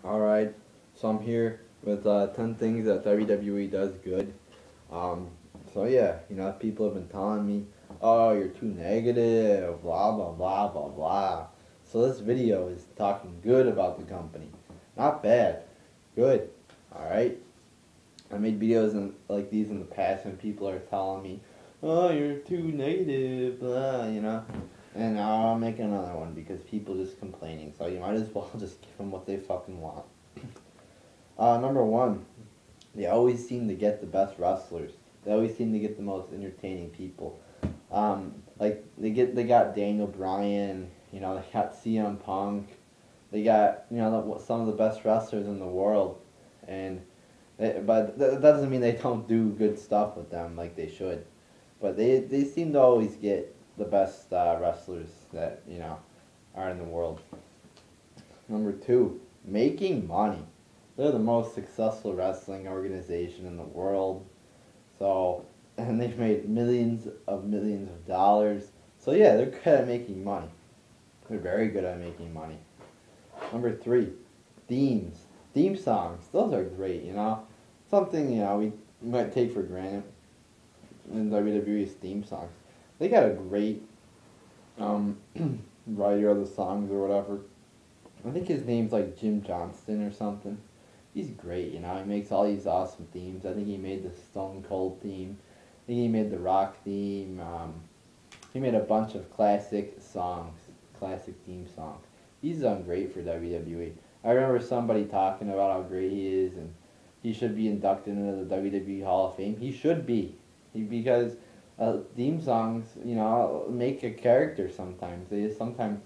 Alright, so I'm here with 10 things that WWE does good. Um, so yeah, people have been telling me, oh, you're too negative, blah, blah, blah, blah, blah. So this video is talking good about the company. Not bad, good, alright? I made videos like these in the past and people are telling me, oh, you're too negative, blah. And now I'm making another one because people just complaining. So you might as well just give them what they fucking want. Number one, they always seem to get the best wrestlers. They always seem to get the most entertaining people. Like they got Daniel Bryan. They got CM Punk. They got some of the best wrestlers in the world, and but that doesn't mean they don't do good stuff with them like they should. But they seem to always get the best wrestlers that are in the world. Number two, making money. They're the most successful wrestling organization in the world. So, and they've made millions of dollars. So yeah, they're good at making money. They're very good at making money. Number three, themes. Theme songs. Those are great. Something, we might take for granted in WWE's theme songs. They got a great um, writer of the songs or whatever. I think his name's like Jim Johnston or something. He's great. He makes all these awesome themes. I think he made the Stone Cold theme. I think he made the Rock theme. He made a bunch of classic songs, classic theme songs. He's done great for WWE. I remember somebody talking about how great he is and he should be inducted into the WWE Hall of Fame. He should be. Because theme songs, make a character sometimes. They sometimes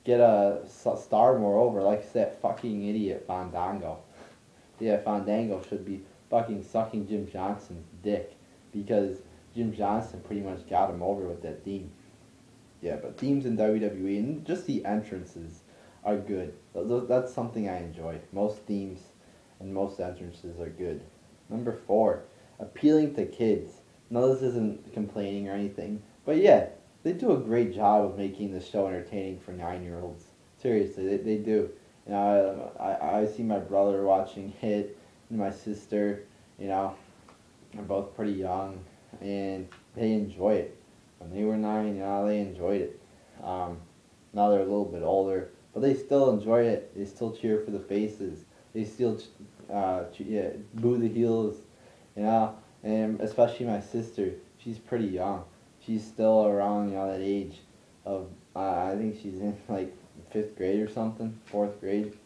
get a star moreover, like that fucking idiot Fandango. Yeah, Fandango should be fucking sucking Jim Johnson's dick because Jim Johnson pretty much got him over with that theme. Yeah, but themes in WWE and just the entrances are good. That's something I enjoy. Most themes and most entrances are good. Number four, appealing to kids. No, this isn't complaining or anything, but yeah, they do a great job of making the show entertaining for 9-year-olds. Seriously, they do. I see my brother watching it, and my sister. They're both pretty young, and they enjoy it. When they were 9, they enjoyed it. Now they're a little bit older, but they still enjoy it. They still cheer for the faces. They still boo the heels, and especially my sister. She's pretty young. She's still around, that age of, I think she's in like 5th grade or something, 4th grade.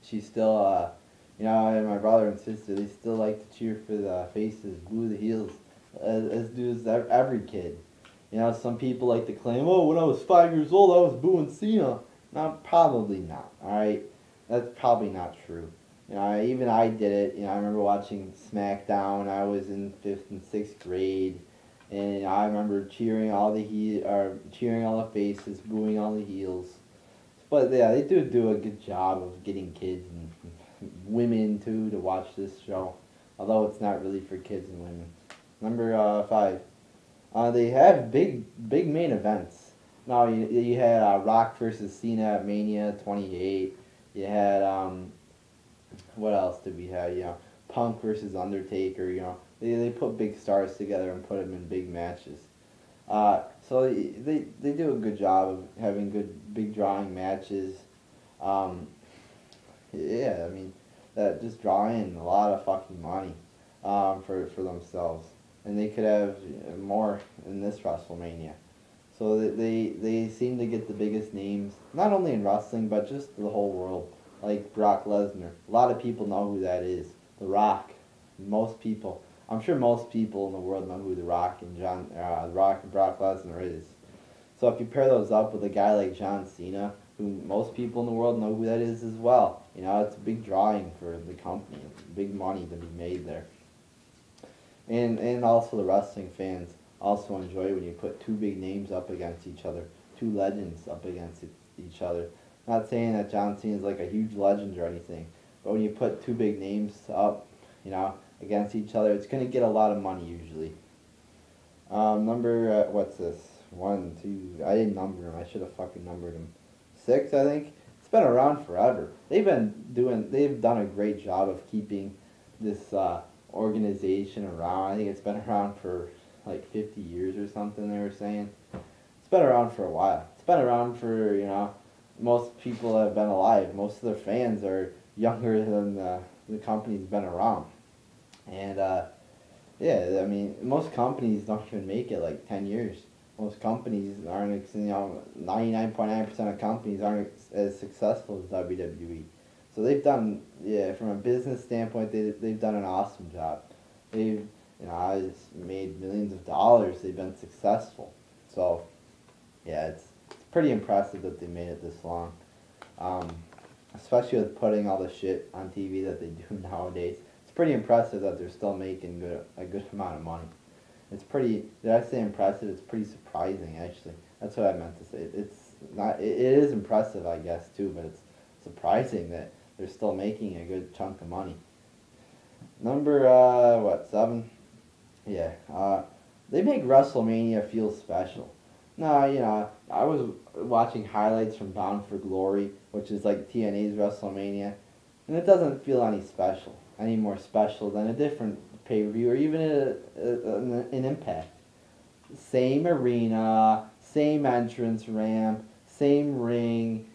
She's still, and my brother and sister, they still like to cheer for the faces, boo the heels, as do every kid. Some people like to claim, oh, when I was 5 years old, I was booing Cena. No, probably not, alright? That's probably not true. Even I did it. I remember watching SmackDown. I was in 5th and 6th grade. And I remember cheering all cheering all the faces, booing all the heels. But yeah, they do a good job of getting kids and women too to watch this show. Although it's not really for kids and women. Number five, they have big main events. Now you had Rock versus Cena at Mania 28. You had what else did we have? Punk versus Undertaker. They put big stars together and put them in big matches. So they do a good job of having good big drawing matches. Um, yeah, I mean that just draw in a lot of fucking money for themselves, and they could have more in this WrestleMania. So they seem to get the biggest names, not only in wrestling but just the whole world. Like Brock Lesnar, a lot of people know who that is. The Rock, most people. I'm sure most people in the world know who The Rock and Brock Lesnar is. So if you pair those up with a guy like John Cena, who most people in the world know who that is as well, it's a big drawing for the company. It's big money to be made there. And also the wrestling fans also enjoy when you put two big names up against each other, two legends up against each other. Not saying that John Cena is like a huge legend or anything, but when you put two big names up, against each other, it's going to get a lot of money usually. What's this? One, two, I didn't number them. I should have fucking numbered them. 6, I think. It's been around forever. They've done a great job of keeping this organization around. I think it's been around for like 50 years or something. They were saying it's been around for a while. It's been around for, most people have been alive. Most of their fans are younger than the company's been around. And yeah, I mean, most companies don't even make it like 10 years. Most companies aren't, 99.9% of companies aren't as successful as WWE. So they've done, yeah, from a business standpoint, they've done an awesome job. They've, made millions of dollars. They've been successful. So, yeah, it's pretty impressive that they made it this long. Um, Especially with putting all the shit on TV that they do nowadays. It's pretty impressive that they're still making a good amount of money. It's pretty. Did I say impressive? It's pretty surprising, actually. That's what I meant to say. It's not. It is impressive, I guess, too. But it's surprising that they're still making a good chunk of money. Number 7? Yeah. They make WrestleMania feel special. No, I was watching highlights from Bound for Glory, which is like TNA's WrestleMania, and it doesn't feel any more special than a different pay-per-view or even an Impact. Same arena, same entrance ramp, same ring,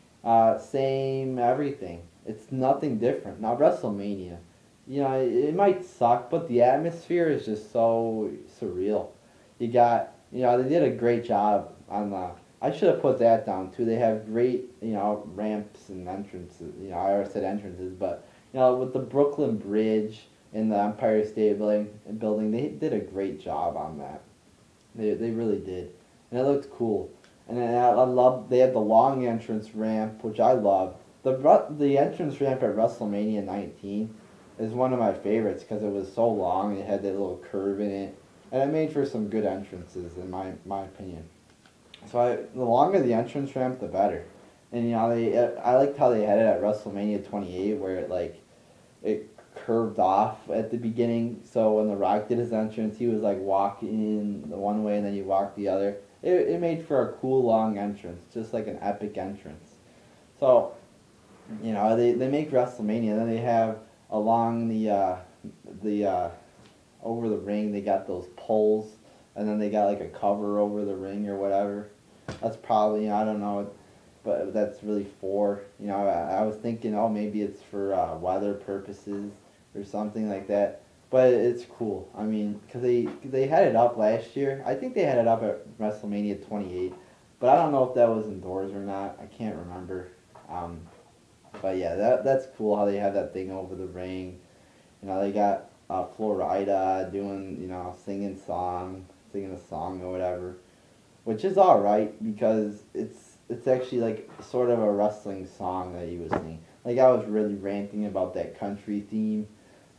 same everything. It's nothing different. Now WrestleMania, it might suck, but the atmosphere is just so surreal. You got, they did a great job on the. I should have put that down too. They have great, ramps and entrances. I already said entrances, but with the Brooklyn Bridge and the Empire State Building, they did a great job on that. They really did, and it looked cool. And then I love they had the long entrance ramp, which I love. The entrance ramp at WrestleMania 19 is one of my favorites because it was so long. It had that little curve in it, and it made for some good entrances in my opinion. So the longer the entrance ramp, the better. And I liked how they had it at WrestleMania 28, where it curved off at the beginning. So when The Rock did his entrance, he was like walking the one way and then you walk the other. It made for a cool long entrance, just like an epic entrance. So they make WrestleMania, then they have along the over the ring, they got those poles, and then they got like a cover over the ring or whatever. That's probably, I don't know, but that's really for, I was thinking, oh, maybe it's for weather purposes or something like that. But it's cool. I mean, because they had it up last year. I think they had it up at WrestleMania 28. But I don't know if that was indoors or not. I can't remember. But yeah, that's cool how they have that thing over the ring. They got Florida doing, singing a song or whatever, which is all right because it's actually like sort of a wrestling song that he was singing. Like I was really ranting about that country theme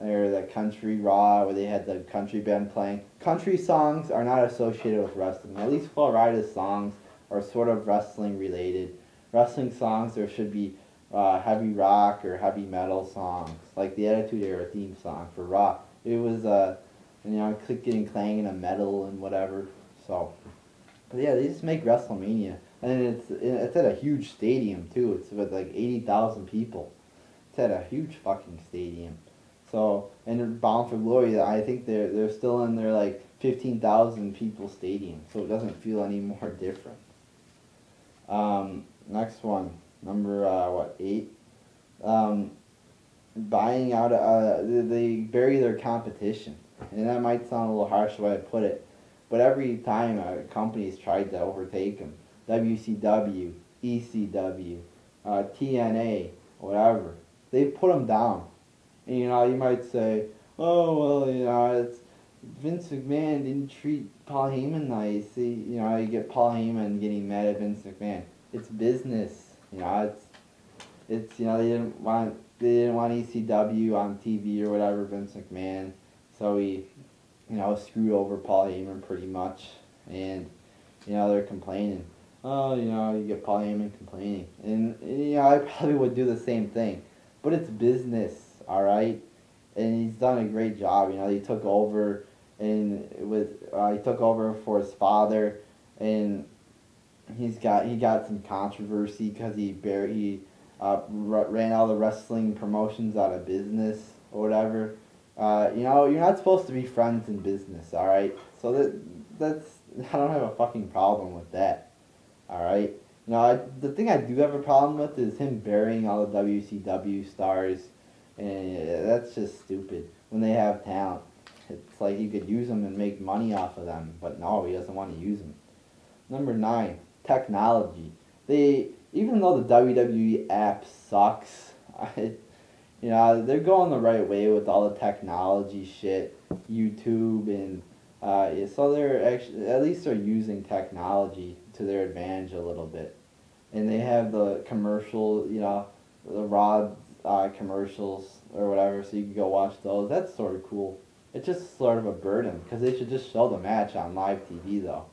or that country Raw where they had the country band playing. Country songs are not associated with wrestling. At least Florida's songs are sort of wrestling related. Wrestling songs there should be heavy rock or heavy metal songs, like the Attitude Era theme song for Raw. It was clicking and clanging of metal and whatever. So, but yeah, they just make WrestleMania, and it's at a huge stadium too. It's with like 80,000 people. It's at a huge fucking stadium. So, and Bound for Glory, I think they're still in their like 15,000 people stadium, so it doesn't feel any more different. Next one. Number 8, buying out. They bury their competition, and that might sound a little harsh the way I put it, but every time companies tried to overtake them, WCW, ECW, TNA, whatever, they put them down. And you might say, oh well, it's Vince McMahon didn't treat Paul Heyman nice. You get Paul Heyman getting mad at Vince McMahon. It's business. It's they didn't want ECW on TV or whatever, Vince McMahon, so he screwed over Paul Heyman pretty much, and they're complaining. Oh, you get Paul Heyman complaining, and I probably would do the same thing, but it's business, all right, and he's done a great job. He took over he took over for his father, and he got some controversy because he ran all the wrestling promotions out of business or whatever. You know, you're not supposed to be friends in business, all right? So that's I don't have a fucking problem with that, all right? You know, the thing I do have a problem with is him burying all the WCW stars, and that's just stupid. When they have talent, it's like you could use them and make money off of them, but no, he doesn't want to use them. Number 9, technology. Even though the WWE app sucks, you know, they're going the right way with all the technology shit, YouTube, and yeah, so they're actually, at least they're using technology to their advantage a little bit. And they have the commercial, you know, the Raw commercials or whatever, so you can go watch those. That's sort of cool. It's just sort of a burden, because they should just show the match on live TV, though.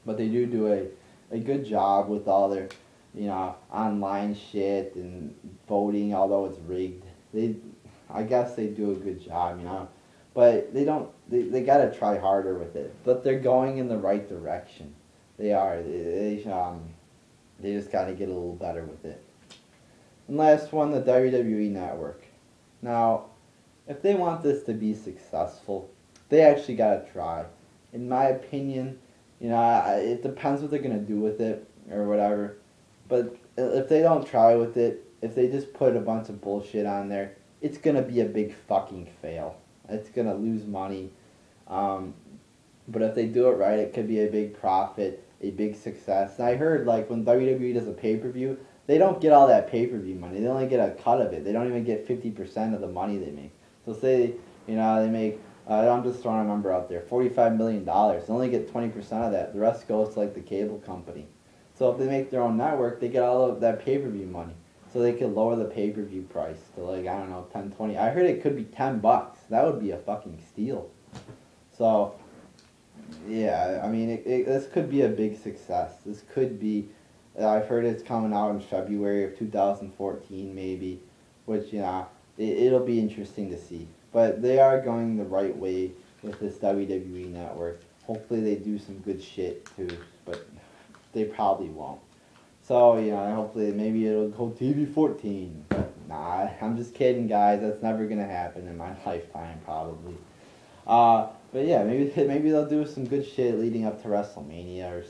But they do a good job with all their, you know, online shit and voting, although it's rigged. I guess they do a good job, you know. But they don't, they gotta try harder with it. But they're going in the right direction. They are. They just gotta get a little better with it. And last one, the WWE Network. Now, if they want this to be successful, they actually gotta try. In my opinion, you know, it depends what they're gonna do with it or whatever. But if they don't try with it, if they just put a bunch of bullshit on there, it's gonna be a big fucking fail. It's gonna lose money. But if they do it right, it could be a big profit, a big success. And I heard, like, when WWE does a pay-per-view, they don't get all that pay-per-view money. They only get a cut of it. They don't even get 50% of the money they make. So say, you know, they make, I'm just throwing a number out there, $45 million. They only get 20% of that. The rest goes to, like, the cable company. So if they make their own network, they get all of that pay-per-view money. So they could lower the pay-per-view price to, like, I don't know, 10, 20. I heard it could be $10. That would be a fucking steal. So, yeah, I mean, this could be a big success. This could be, I've heard it's coming out in February of 2014 maybe, which, you know, it'll be interesting to see. But they are going the right way with this WWE Network. Hopefully they do some good shit too, but they probably won't. So, you know, hopefully maybe it'll go TV 14. But nah, I'm just kidding, guys. That's never going to happen in my lifetime, probably. But yeah, maybe they'll do some good shit leading up to WrestleMania or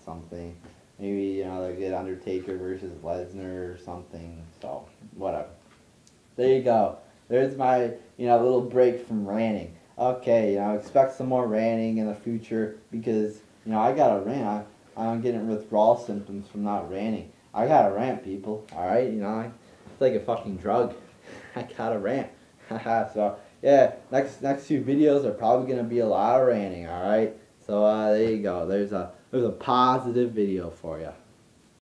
something. Maybe, you know, they'll get Undertaker versus Lesnar or something. So, whatever. There you go. There's my, you know, little break from ranting. Okay, you know, expect some more ranting in the future because, you know, I got to rant. I'm getting withdrawal symptoms from not ranting. I gotta rant, people. Alright, you know, it's like a fucking drug. I gotta rant. So, yeah, next few videos are probably gonna be a lot of ranting, alright? So, there you go. There's a positive video for you.